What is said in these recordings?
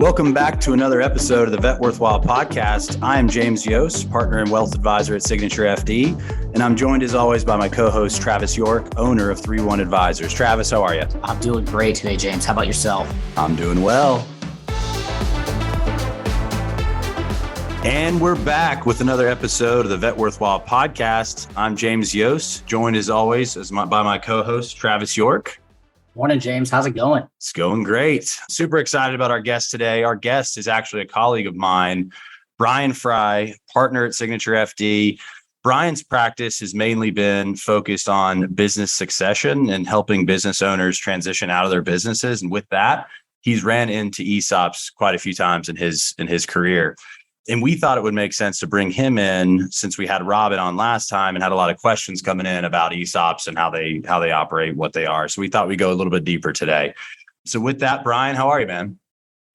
Welcome back to another episode of the Vet Worthwhile podcast. I am James Yost, partner and wealth advisor at Signature FD, and I'm joined as always by my co-host, Travis York, owner of 3-1 Advisors. Travis, how are you? I'm doing great today, James. How about yourself? I'm doing well. And we're back with another episode of the Vet Worthwhile podcast. I'm James Yost, joined as always by my co-host, Travis York. Morning, James. How's it going? It's going great. Super excited about our guest today. Our guest is actually a colleague of mine, Brian Frey, partner at Signature FD. Brian's practice has mainly been focused on business succession and helping business owners transition out of their businesses. And with that, he's ran into ESOPs quite a few times in his career. And we thought it would make sense to bring him in since we had Robin on last time and had a lot of questions coming in about ESOPs and how they operate, what they are. So we thought we'd go a little bit deeper today. So with that, Brian, how are you, man?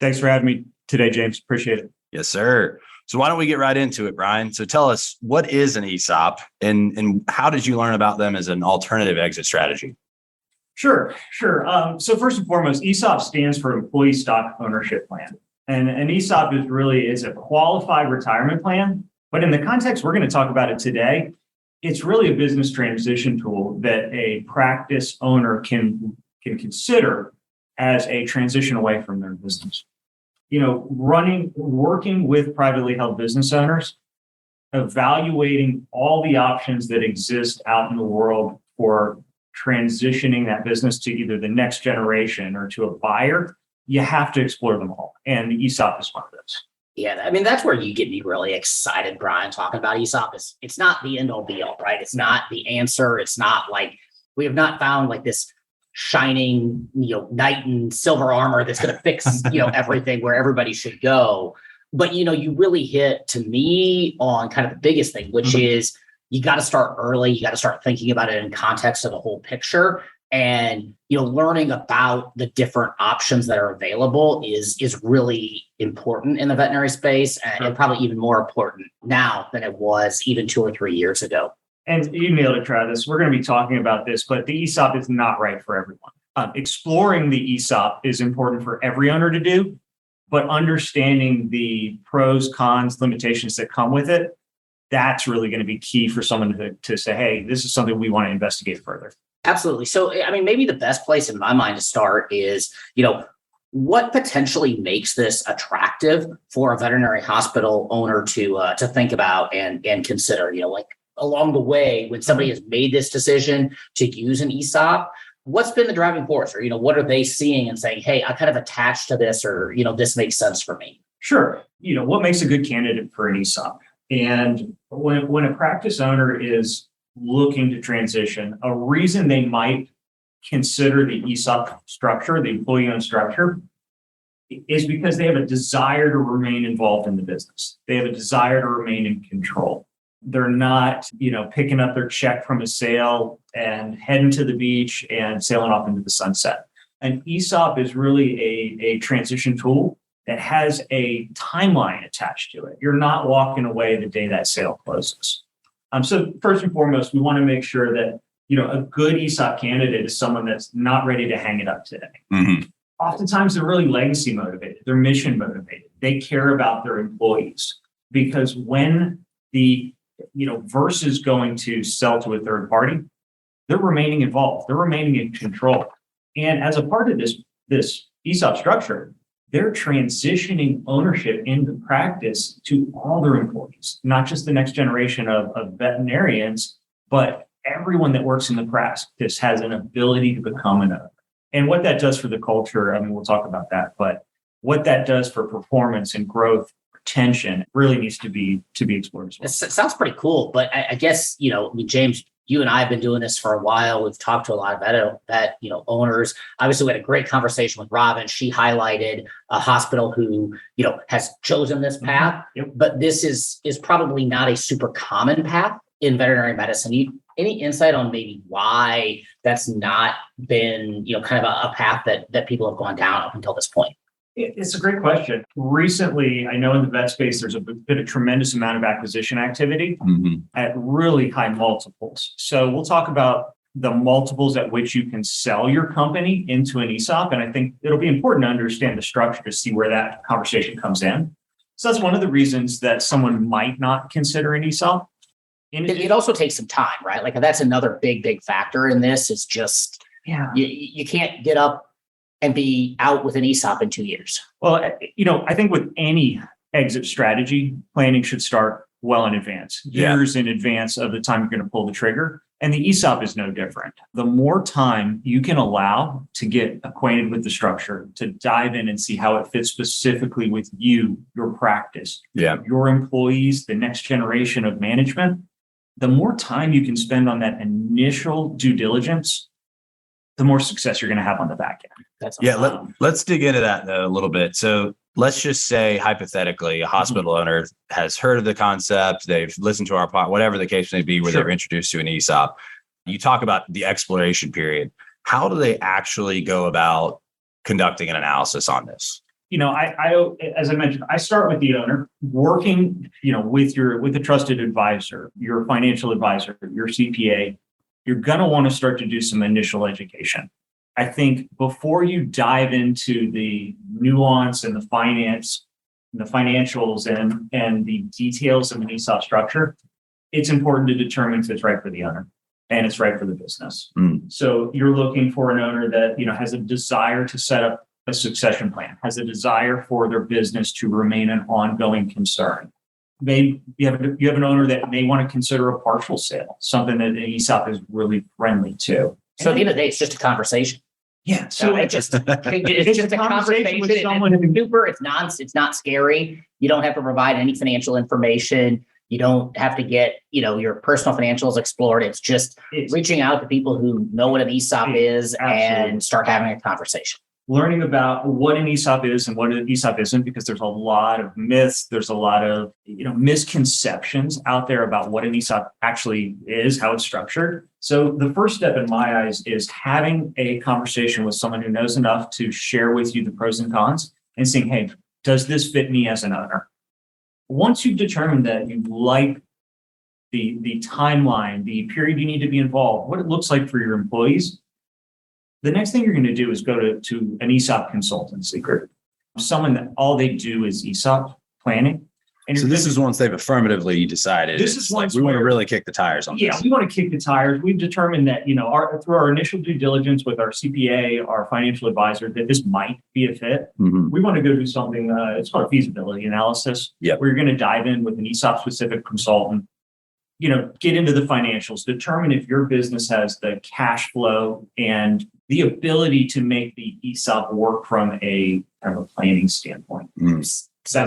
Thanks for having me today, James. Appreciate it. Yes, sir. So why don't we get right into it, Brian? So tell us, what is an ESOP and how did you learn about them as an alternative exit strategy? Sure. So first and foremost, ESOP stands for Employee Stock Ownership Plan. And an ESOP is a qualified retirement plan. But in the context we're going to talk about it today, it's really a business transition tool that a practice owner can consider as a transition away from their business. You know, working with privately held business owners, evaluating all the options that exist out in the world for transitioning that business to either the next generation or to a buyer. You have to explore them all. And the ESOP is one of those. Yeah, I mean, that's where you get me really excited, Brian, talking about ESOP. It's not the end all be all, right? It's not the answer. It's not like we have not found like this shining, knight in silver armor that's going to fix, everything where everybody should go. But, you really hit to me on kind of the biggest thing, which is you got to start early. You got to start thinking about it in context of the whole picture. And, learning about the different options that are available is really important in the veterinary space and probably even more important now than it was even 2 or 3 years ago. And you nailed it, Travis. We're going to be talking about this, but the ESOP is not right for everyone. Exploring the ESOP is important for every owner to do, but understanding the pros, cons, limitations that come with it, that's really going to be key for someone to say, hey, this is something we want to investigate further. Absolutely. So, I mean, maybe the best place in my mind to start is, what potentially makes this attractive for a veterinary hospital owner to think about and consider, like along the way when somebody has made this decision to use an ESOP, what's been the driving force or, what are they seeing and saying, hey, I kind of attached to this or, this makes sense for me? Sure. What makes a good candidate for an ESOP? And when a practice owner is looking to transition, a reason they might consider the ESOP structure, the employee-owned structure, is because they have a desire to remain involved in the business. They have a desire to remain in control. They're not, picking up their check from a sale and heading to the beach and sailing off into the sunset. An ESOP is really a transition tool that has a timeline attached to it. You're not walking away the day that sale closes. So first and foremost, we want to make sure that, a good ESOP candidate is someone that's not ready to hang it up today. Mm-hmm. Oftentimes they're really legacy motivated. They're mission motivated. They care about their employees because when the, versus going to sell to a third party, they're remaining involved. They're remaining in control. And as a part of this ESOP structure, they're transitioning ownership into practice to all their employees, not just the next generation of veterinarians, but everyone that works in the practice has an ability to become an owner. And what that does for the culture, I mean, we'll talk about that, but what that does for performance and growth, retention really needs to be explored as well. It sounds pretty cool, but I guess, James, you and I have been doing this for a while. We've talked to a lot of vet owners. Obviously, we had a great conversation with Robin. She highlighted a hospital who, has chosen this path, but this is probably not a super common path in veterinary medicine. Any insight on maybe why that's not been, kind of a path that people have gone down up until this point? It's a great question. Recently, I know in the vet space, there's been a tremendous amount of acquisition activity at really high multiples. So we'll talk about the multiples at which you can sell your company into an ESOP. And I think it'll be important to understand the structure to see where that conversation comes in. So that's one of the reasons that someone might not consider an ESOP. It also takes some time, right? Like that's another big factor in this is just, you can't get up and be out with an ESOP in 2 years. Well, I think with any exit strategy, planning should start well in advance, years in advance of the time you're going to pull the trigger. And the ESOP is no different. The more time you can allow to get acquainted with the structure, to dive in and see how it fits specifically with you, your practice, your employees, the next generation of management, the more time you can spend on that initial due diligence, the more success you're going to have on the back end. Let's dig into that though, a little bit. So let's just say hypothetically, a hospital owner has heard of the concept, they've listened to our pod, whatever the case may be, where they're introduced to an ESOP. You talk about the exploration period. How do they actually go about conducting an analysis on this? I as I mentioned, I start with the owner working, with a trusted advisor, your financial advisor, your CPA. You're going to want to start to do some initial education. I think before you dive into the nuance and the finance, the financials and the details of an ESOP structure, it's important to determine if it's right for the owner and it's right for the business. So you're looking for an owner that, has a desire to set up a succession plan, has a desire for their business to remain an ongoing concern. Maybe you have an owner that may want to consider a partial sale, something that an ESOP is really friendly to. So at the end of the day, it's just a conversation. Yeah. So it's just a conversation with someone. It's not scary. You don't have to provide any financial information. You don't have to get, your personal financials explored. It's just reaching out to people who know what an ESOP is and start having a conversation. Learning about what an ESOP is and what an ESOP isn't, because there's a lot of myths. There's a lot of, misconceptions out there about what an ESOP actually is, how it's structured. So the first step in my eyes is having a conversation with someone who knows enough to share with you the pros and cons and saying, hey, does this fit me as an owner? Once you've determined that you like the timeline, the period you need to be involved, what it looks like for your employees, the next thing you're going to do is go to an ESOP consultancy group, someone that all they do is ESOP planning. And so this is once they've affirmatively decided. This is once we want to really kick the tires on this. Yeah, we want to kick the tires. We've determined that, through our initial due diligence with our CPA, our financial advisor, that this might be a fit. We want to go do something, it's called a feasibility analysis. Where you're going to dive in with an ESOP specific consultant, get into the financials, determine if your business has the cash flow and the ability to make the ESOP work from a kind of a planning standpoint. Now,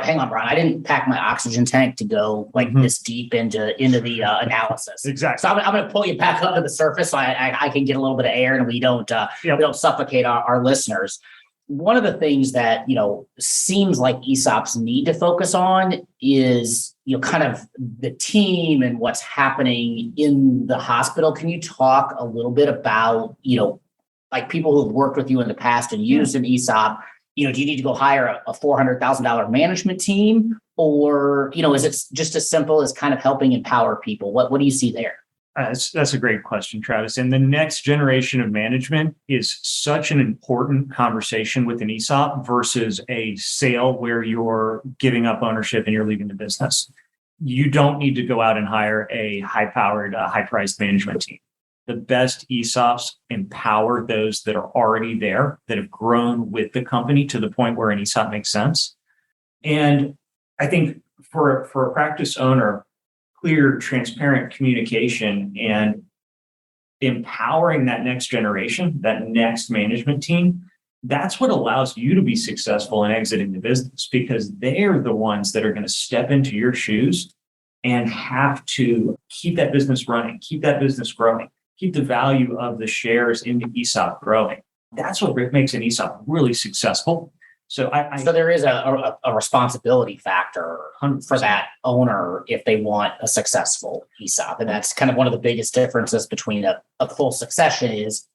hang on, Brian. I didn't pack my oxygen tank to go this deep into the analysis. Exactly. So I'm going to pull you back up to the surface so I can get a little bit of air and we don't suffocate our listeners. One of the things that, seems like ESOPs need to focus on is, kind of the team and what's happening in the hospital. Can you talk a little bit about, like people who've worked with you in the past and used an ESOP? Do you need to go hire a $400,000 management team, or, is it just as simple as kind of helping empower people? What do you see there? That's a great question, Travis. And the next generation of management is such an important conversation with an ESOP versus a sale where you're giving up ownership and you're leaving the business. You don't need to go out and hire a high-powered, high-priced management team. The best ESOPs empower those that are already there, that have grown with the company to the point where an ESOP makes sense. And I think for a practice owner, clear, transparent communication and empowering that next generation, that next management team, that's what allows you to be successful in exiting the business, because they're the ones that are going to step into your shoes and have to keep that business running, keep that business growing, keep the value of the shares in the ESOP growing. That's what makes an ESOP really successful. So so there is a responsibility factor 100%. For that owner if they want a successful ESOP. And that's kind of one of the biggest differences between a full succession is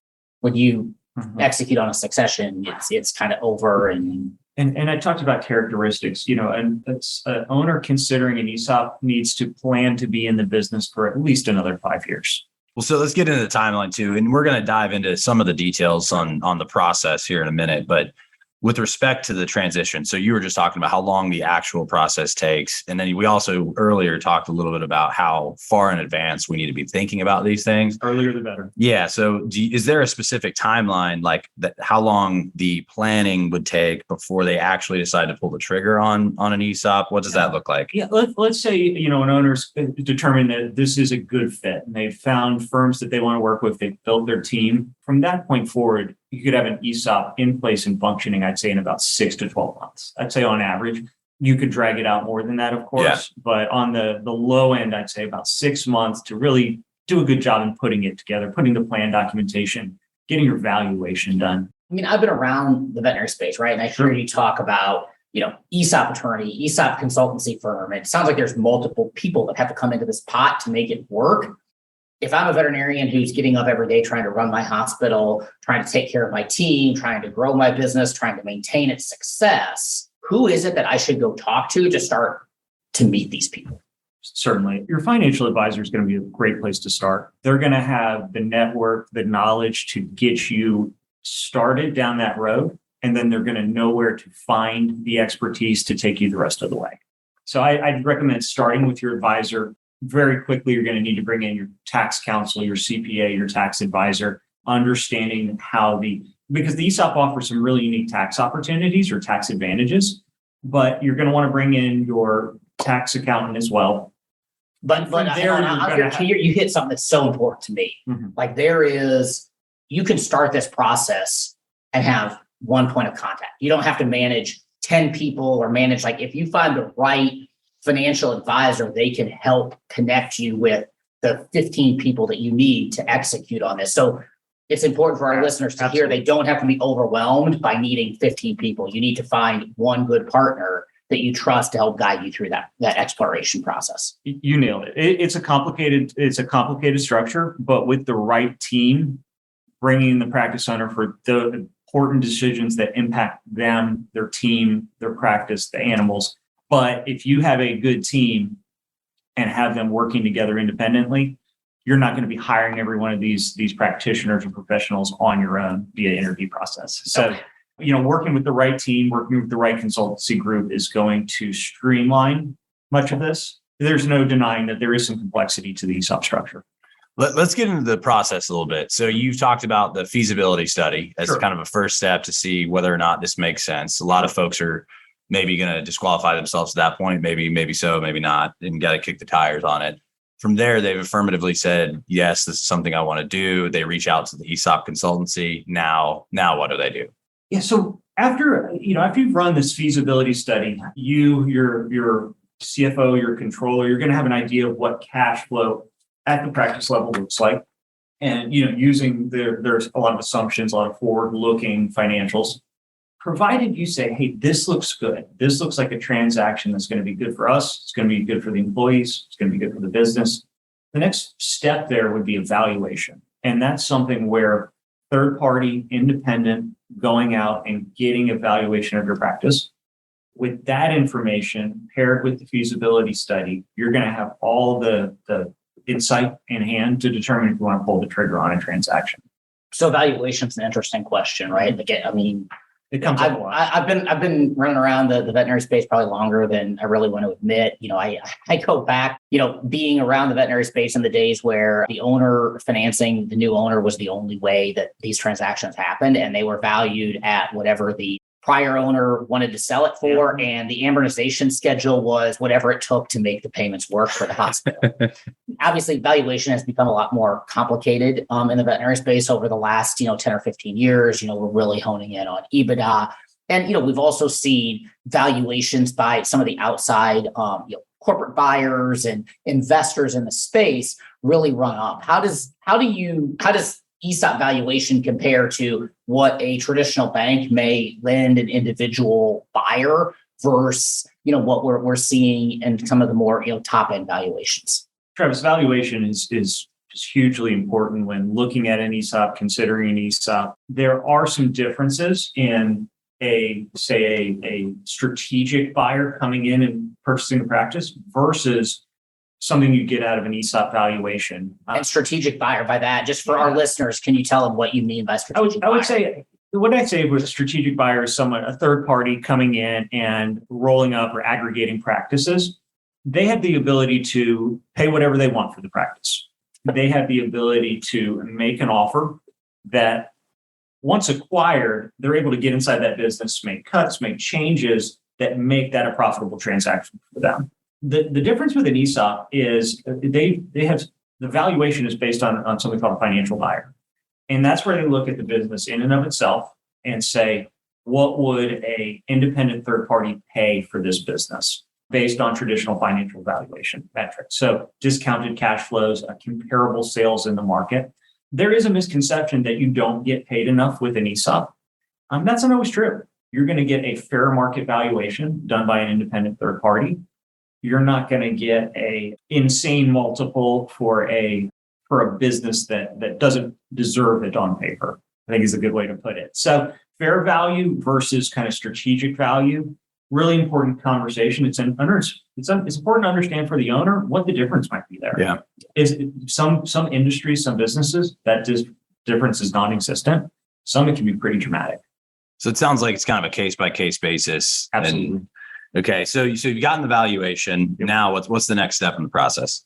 when you execute on a succession, it's kind of over. And I talked about characteristics, and it's an owner considering an ESOP needs to plan to be in the business for at least another 5 years. Well, so let's get into the timeline too. And we're going to dive into some of the details on the process here in a minute. But with respect to the transition, so you were just talking about how long the actual process takes. And then we also earlier talked a little bit about how far in advance we need to be thinking about these things. Earlier the better. Yeah. So is there a specific timeline, like that, how long the planning would take before they actually decide to pull the trigger on an ESOP? What does that look like? Yeah. Let's say, an owner's determined that this is a good fit and they've found firms that they want to work with. They've built their team. From that point forward, you could have an ESOP in place and functioning, I'd say, in about 6 to 12 months. I'd say on average. You could drag it out more than that, of course, but on the low end, I'd say about 6 months to really do a good job in putting it together, putting the plan documentation, getting your valuation done. I mean, I've been around the veterinary space, right? And I hear you talk about, ESOP attorney, ESOP consultancy firm. It sounds like there's multiple people that have to come into this pot to make it work. If I'm a veterinarian who's getting up every day trying to run my hospital, trying to take care of my team, trying to grow my business, trying to maintain its success, who is it that I should go talk to start to meet these people? Certainly. Your financial advisor is going to be a great place to start. They're going to have the network, the knowledge to get you started down that road. And then they're going to know where to find the expertise to take you the rest of the way. So I'd recommend starting with your advisor. Very quickly, you're going to need to bring in your tax counsel, your CPA, your tax advisor, understanding because the ESOP offers some really unique tax opportunities or tax advantages, but you're going to want to bring in your tax accountant as well. But you hit something that's so important to me. Mm-hmm. Like you can start this process and have one point of contact. You don't have to manage 10 people or manage, if you find the right financial advisor, they can help connect you with the 15 people that you need to execute on this. So it's important for our listeners to hear they don't have to be overwhelmed by needing 15 people. You need to find one good partner that you trust to help guide you through that exploration process. You nailed it. It's a complicated structure, but with the right team, bringing in the practice owner for the important decisions that impact them, their team, their practice, the animals. But if you have a good team and have them working together independently, you're not going to be hiring every one of these practitioners or professionals on your own via interview process. So, working with the right team, working with the right consultancy group is going to streamline much of this. There's no denying that there is some complexity to the ESOP structure. Let's get into the process a little bit. So you've talked about the feasibility study as kind of a first step to see whether or not this makes sense. A lot of folks are maybe going to disqualify themselves at that point. Maybe so, maybe not, and got to kick the tires on it. From there, they've affirmatively said, yes, this is something I want to do. They reach out to the ESOP consultancy. Now what do they do? Yeah. So after you've run this feasibility study, your CFO, your controller, you're going to have an idea of what cash flow at the practice level looks like. And, using there's a lot of assumptions, a lot of forward-looking financials. Provided you say, hey, this looks good. This looks like a transaction that's going to be good for us. It's going to be good for the employees. It's going to be good for the business. The next step there would be evaluation. And that's something where third-party, independent, going out and getting evaluation of your practice. With that information paired with the feasibility study, you're going to have all the insight in hand to determine if you want to pull the trigger on a transaction. So evaluation is an interesting question, right? Again, it comes up a lot. I've been running around the veterinary space probably longer than I really want to admit. I go back, being around the veterinary space in the days where the owner financing the new owner was the only way that these transactions happened, and they were valued at whatever the prior owner wanted to sell it for, and the amortization schedule was whatever it took to make the payments work for the hospital. Obviously, valuation has become a lot more complicated in the veterinary space over the last 10 or 15 years. We're really honing in on EBITDA, and we've also seen valuations by some of the outside corporate buyers and investors in the space really run up. How does ESOP valuation compare to what a traditional bank may lend an individual buyer versus, what we're seeing in some of the more, top end valuations? Travis, valuation is just hugely important when looking at an ESOP, considering an ESOP. There are some differences in a strategic buyer coming in and purchasing a practice versus something you get out of an ESOP valuation. And strategic buyer, by that, just for our listeners, can you tell them what you mean by strategic buyer? I would say, what I say with a strategic buyer is someone, a third party coming in and rolling up or aggregating practices. They have the ability to pay whatever they want for the practice. They have the ability to make an offer that once acquired, they're able to get inside that business, make cuts, make changes that make that a profitable transaction for them. The difference with an ESOP is they have the valuation is based on something called a financial buyer. And that's where they look at the business in and of itself and say, what would a independent third party pay for this business based on traditional financial valuation metrics? So discounted cash flows, comparable sales in the market. There is a misconception that you don't get paid enough with an ESOP. That's not always true. You're going to get a fair market valuation done by an independent third party. You're not going to get a insane multiple for a business that doesn't deserve it on paper, I think is a good way to put it. So fair value versus kind of strategic value, really important conversation. It's important to understand for the owner what the difference might be there. Yeah. Is some industries, some businesses, that difference is non-existent. Some it can be pretty dramatic. So it sounds like it's kind of a case by case basis. Absolutely. Okay. So you've gotten the valuation. Yep. Now what's the next step in the process?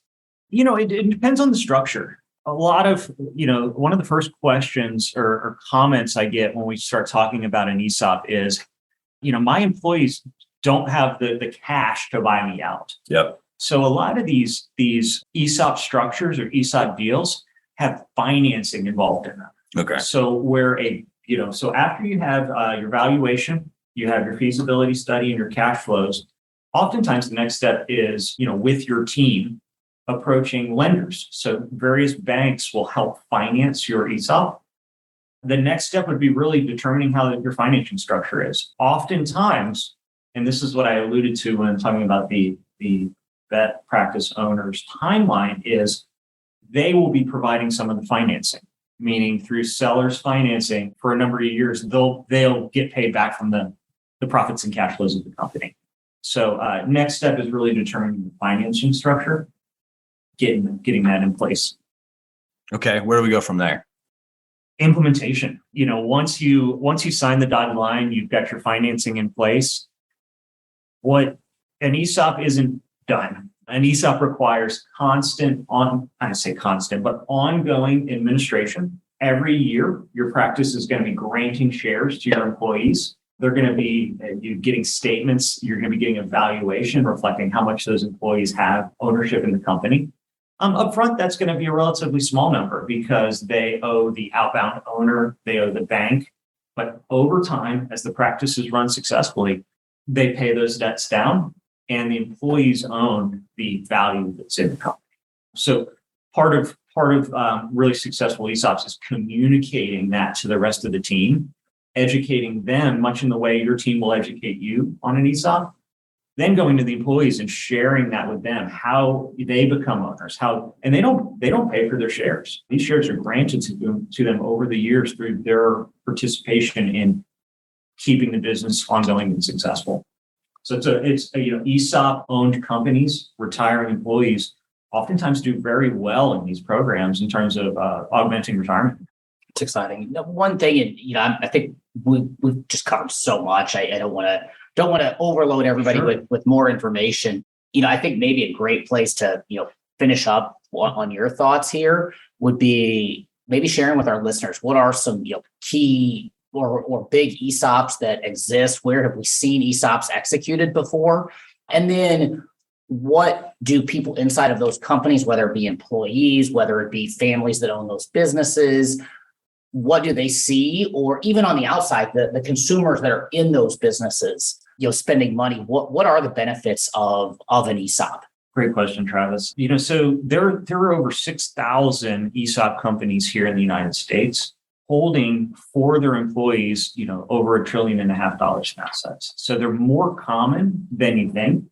It depends on the structure. A lot of, one of the first questions or comments I get when we start talking about an ESOP is, my employees don't have the cash to buy me out. Yep. So a lot of these ESOP structures or ESOP deals have financing involved in them. Okay. So so after you have your valuation, you have your feasibility study and your cash flows, oftentimes the next step is, with your team, approaching lenders. So various banks will help finance your ESOP. The next step would be really determining how your financing structure is. Oftentimes, and this is what I alluded to when talking about the vet practice owner's timeline, is they will be providing some of the financing, meaning through sellers financing for a number of years, they'll get paid back from the profits and cash flows of the company. So next step is really determining the financing structure, getting that in place. Okay. Where do we go from there? Implementation. Once you sign the dotted line, you've got your financing in place. What an ESOP isn't done. An ESOP requires ongoing administration. Every year, your practice is going to be granting shares to your employees. They're going to be getting statements. You're going to be getting a valuation reflecting how much those employees have ownership in the company. Upfront, that's going to be a relatively small number because they owe the outbound owner, they owe the bank. But over time, as the practices run successfully, they pay those debts down and the employees own the value that's in the company. So part of really successful ESOPs is communicating that to the rest of the team, educating them much in the way your team will educate you on an ESOP. Then going to the employees and sharing that with them, how they become owners, and they don't pay for their shares. These shares are granted to them over the years through their participation in keeping the business ongoing and successful. So it's ESOP owned companies, retiring employees oftentimes do very well in these programs in terms of augmenting retirement. It's exciting. One thing, I think we've just covered so much. I don't want to overload everybody with more information. I think maybe a great place to, finish up on your thoughts here would be maybe sharing with our listeners, what are some, key or big ESOPs that exist? Where have we seen ESOPs executed before? And then what do people inside of those companies, whether it be employees, whether it be families that own those businesses, what do they see? Or even on the outside, the consumers that are in those businesses, spending money, what are the benefits of an ESOP? Great question, Travis. So there are over 6,000 ESOP companies here in the United States holding for their employees, over $1.5 trillion in assets. So they're more common than you think.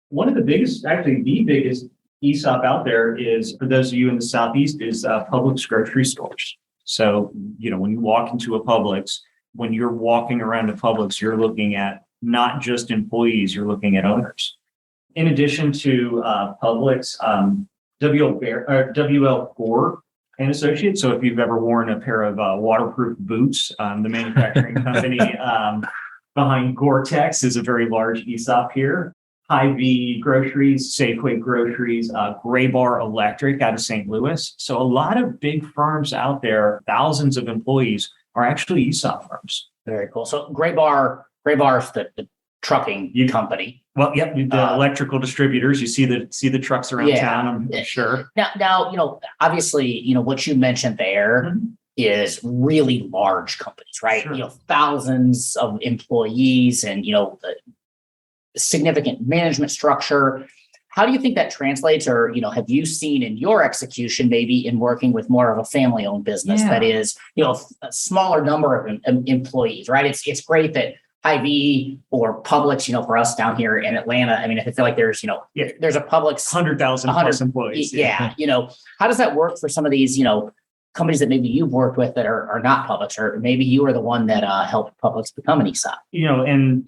One of the biggest, actually the biggest ESOP out there is, for those of you in the Southeast, is Publix grocery stores. So, when you walk into a Publix, when you're walking around a Publix, you're looking at not just employees, you're looking at owners. In addition to Publix, WL Gore and Associates. So if you've ever worn a pair of waterproof boots, the manufacturing company behind Gore-Tex is a very large ESOP here. Hy-Vee Groceries, Safeway Groceries, Gray Bar Electric out of St. Louis. So a lot of big firms out there, thousands of employees, are actually ESOP firms. Very cool. So Gray Bar's the trucking company. Well, yep, the electrical distributors. You see the trucks around town, I'm sure. Now, obviously, what you mentioned there is really large companies, right? Sure. Thousands of employees and, significant management structure. How do you think that translates, or, have you seen in your execution, maybe in working with more of a family-owned business that is, a smaller number of employees, right? It's great that Hy-Vee or Publix, for us down here in Atlanta, I mean, I feel like there's a Publix 100,000 plus employees. Yeah. How does that work for some of these, companies that maybe you've worked with that are not Publix, or maybe you were the one that helped Publix become an ESOP? And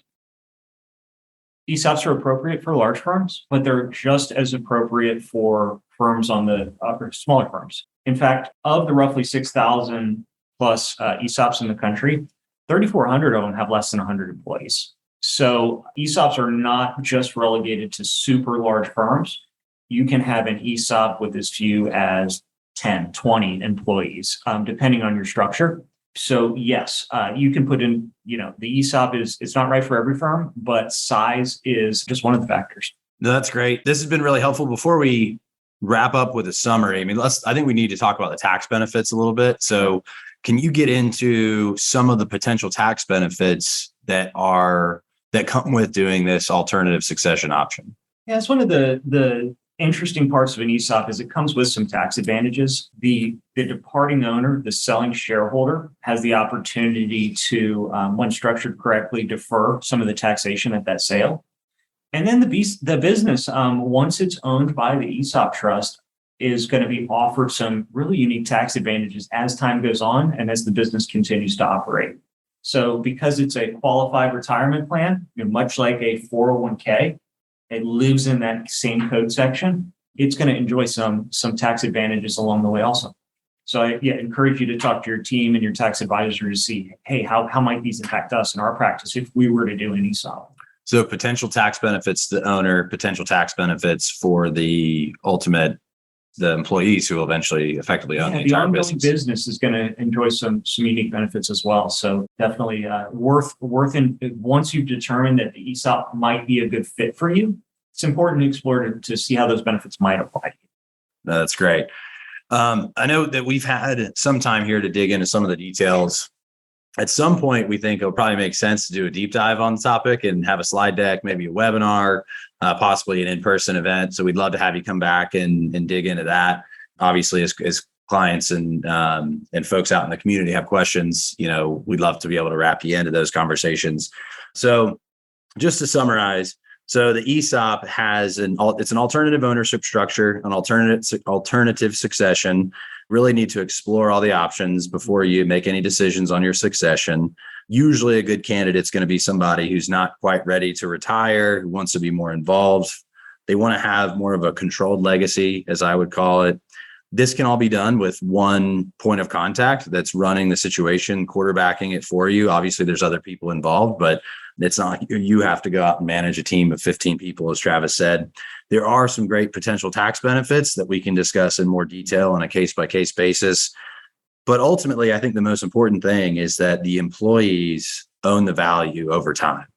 ESOPs are appropriate for large firms, but they're just as appropriate for firms on the smaller firms. In fact, of the roughly 6,000 plus ESOPs in the country, 3,400 of them have less than 100 employees. So ESOPs are not just relegated to super large firms. You can have an ESOP with as few as 10, 20 employees, depending on your structure. So yes, you can put in, the ESOP it's not right for every firm, but size is just one of the factors. No, that's great. This has been really helpful. Before we wrap up with a summary, I think we need to talk about the tax benefits a little bit. So can you get into some of the potential tax benefits that come with doing this alternative succession option? Yeah, it's one of the interesting parts of an ESOP is it comes with some tax advantages. The departing owner, the selling shareholder, has the opportunity to, when structured correctly, defer some of the taxation at that sale. And then the business, once it's owned by the ESOP trust, is going to be offered some really unique tax advantages as time goes on and as the business continues to operate. So because it's a qualified retirement plan, much like a 401k, it lives in that same code section, it's going to enjoy some tax advantages along the way also. So I encourage you to talk to your team and your tax advisor to see, hey, how might these impact us in our practice if we were to do an ESOP? So potential tax benefits to the owner, potential tax benefits for the employees who will eventually effectively own the entire business. The ongoing business is going to enjoy some unique benefits as well. So definitely worth once you've determined that the ESOP might be a good fit for you, it's important to explore to see how those benefits might apply to you. No, that's great. I know that we've had some time here to dig into some of the details. At some point, we think it'll probably make sense to do a deep dive on the topic and have a slide deck, maybe a webinar, possibly an in-person event. So we'd love to have you come back and dig into that. Obviously, as clients and folks out in the community have questions, we'd love to be able to wrap you into those conversations. So just to summarize, so the ESOP it's an alternative ownership structure, an alternative succession. Really need to explore all the options before you make any decisions on your succession. Usually a good candidate's going to be somebody who's not quite ready to retire, who wants to be more involved. They want to have more of a controlled legacy, as I would call it. This can all be done with one point of contact that's running the situation, quarterbacking it for you. Obviously, there's other people involved, but it's not you have to go out and manage a team of 15 people, as Travis said. There are some great potential tax benefits that we can discuss in more detail on a case-by-case basis. But ultimately, I think the most important thing is that the employees own the value over time.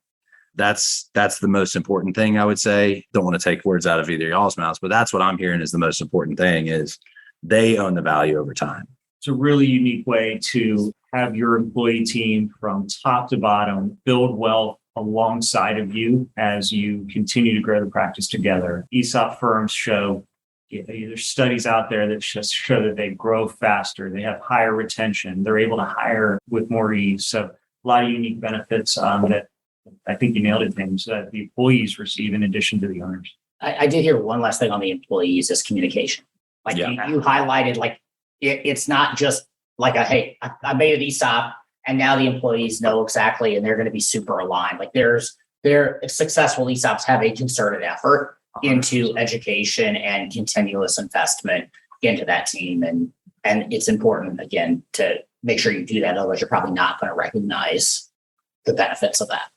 That's the most important thing, I would say. Don't want to take words out of either of y'all's mouths, but that's what I'm hearing is the most important thing is they own the value over time. It's a really unique way to have your employee team from top to bottom build wealth alongside of you as you continue to grow the practice together. ESOP firms show, there's studies out there that just show that they grow faster, they have higher retention, they're able to hire with more ease. So a lot of unique benefits that I think you nailed it, James, that the employees receive in addition to the owners. I did hear one last thing on the employees is communication. You highlighted, it's not just like hey, I made an ESOP and now the employees know exactly and they're going to be super aligned. Their successful ESOPs have a concerted effort into education and continuous investment into that team. And it's important, again, to make sure you do that. Otherwise, you're probably not going to recognize the benefits of that.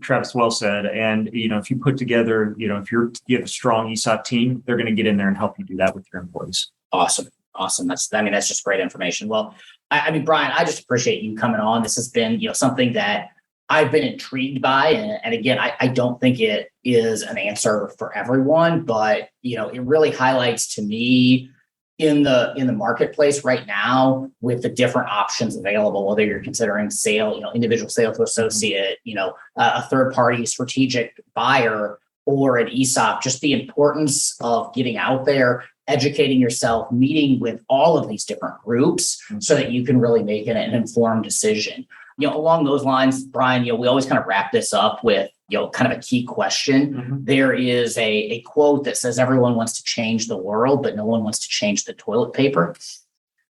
Travis, well said. And, if you put together, if you have a strong ESOP team, they're going to get in there and help you do that with your employees. Awesome. That's just great information. Well, Brian, I just appreciate you coming on. This has been, something that I've been intrigued by. And again, I don't think it is an answer for everyone, but, it really highlights to me in the marketplace right now with the different options available, whether you're considering sale, individual sale to associate, a third party strategic buyer or an ESOP, just the importance of getting out there, educating yourself, meeting with all of these different groups so that you can really make an informed decision. Along those lines, Brian, we always kind of wrap this up with, kind of a key question. Mm-hmm. There is a quote that says everyone wants to change the world, but no one wants to change the toilet paper.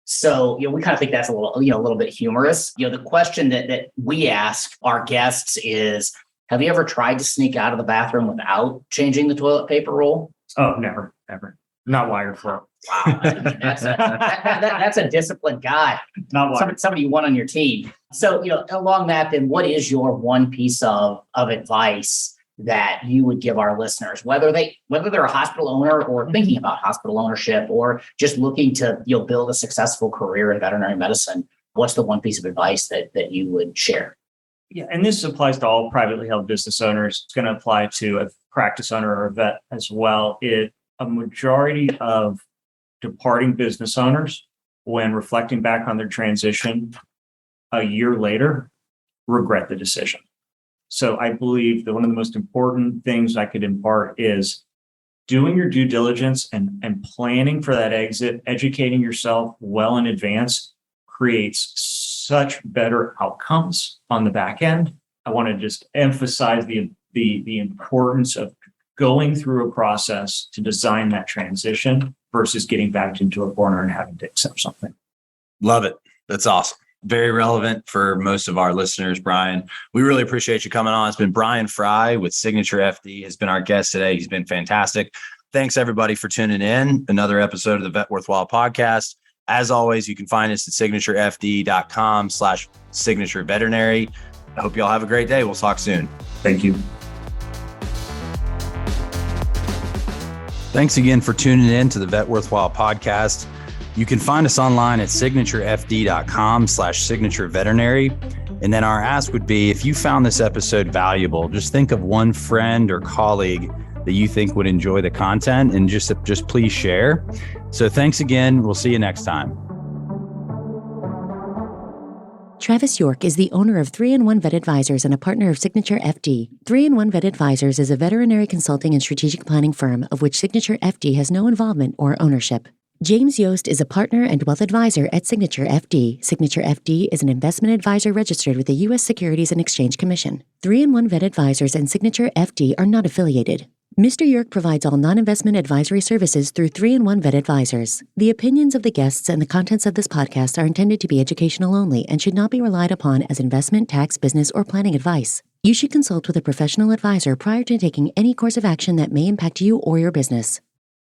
So, we kind of think that's a little bit humorous. The question that we ask our guests is, have you ever tried to sneak out of the bathroom without changing the toilet paper roll? Oh, never, ever. Not wired for it. Wow, that's a disciplined guy. Not wired. Somebody you want on your team. So, along that, then what is your one piece of advice that you would give our listeners, whether they're a hospital owner or thinking about hospital ownership or just looking to build a successful career in veterinary medicine? What's the one piece of advice that you would share? Yeah, and this applies to all privately held business owners. It's going to apply to a practice owner or a vet as well. A majority of departing business owners, when reflecting back on their transition a year later, regret the decision. So I believe that one of the most important things I could impart is doing your due diligence and planning for that exit, educating yourself well in advance creates such better outcomes on the back end. I want to just emphasize the importance of going through a process to design that transition versus getting backed into a corner and having to accept something. Love it. That's awesome. Very relevant for most of our listeners, Brian. We really appreciate you coming on. It's been Brian Frey with Signature FD has been our guest today. He's been fantastic. Thanks everybody for tuning in. Another episode of the Vet Worthwhile podcast. As always, you can find us at signaturefd.com/signature veterinary. I hope you all have a great day. We'll talk soon. Thank you. Thanks again for tuning in to the Vet Worthwhile podcast. You can find us online at signaturefd.com/signature veterinary. And then our ask would be, if you found this episode valuable, just think of one friend or colleague that you think would enjoy the content and just please share. So thanks again. We'll see you next time. Travis York is the owner of 3-in-1 Vet Advisors and a partner of Signature FD. 3-in-1 Vet Advisors is a veterinary consulting and strategic planning firm of which Signature FD has no involvement or ownership. James Yost is a partner and wealth advisor at Signature FD. Signature FD is an investment advisor registered with the U.S. Securities and Exchange Commission. 3-in-1 Vet Advisors and Signature FD are not affiliated. Mr. York provides all non-investment advisory services through 3-in-1 Vet Advisors. The opinions of the guests and the contents of this podcast are intended to be educational only and should not be relied upon as investment, tax, business, or planning advice. You should consult with a professional advisor prior to taking any course of action that may impact you or your business.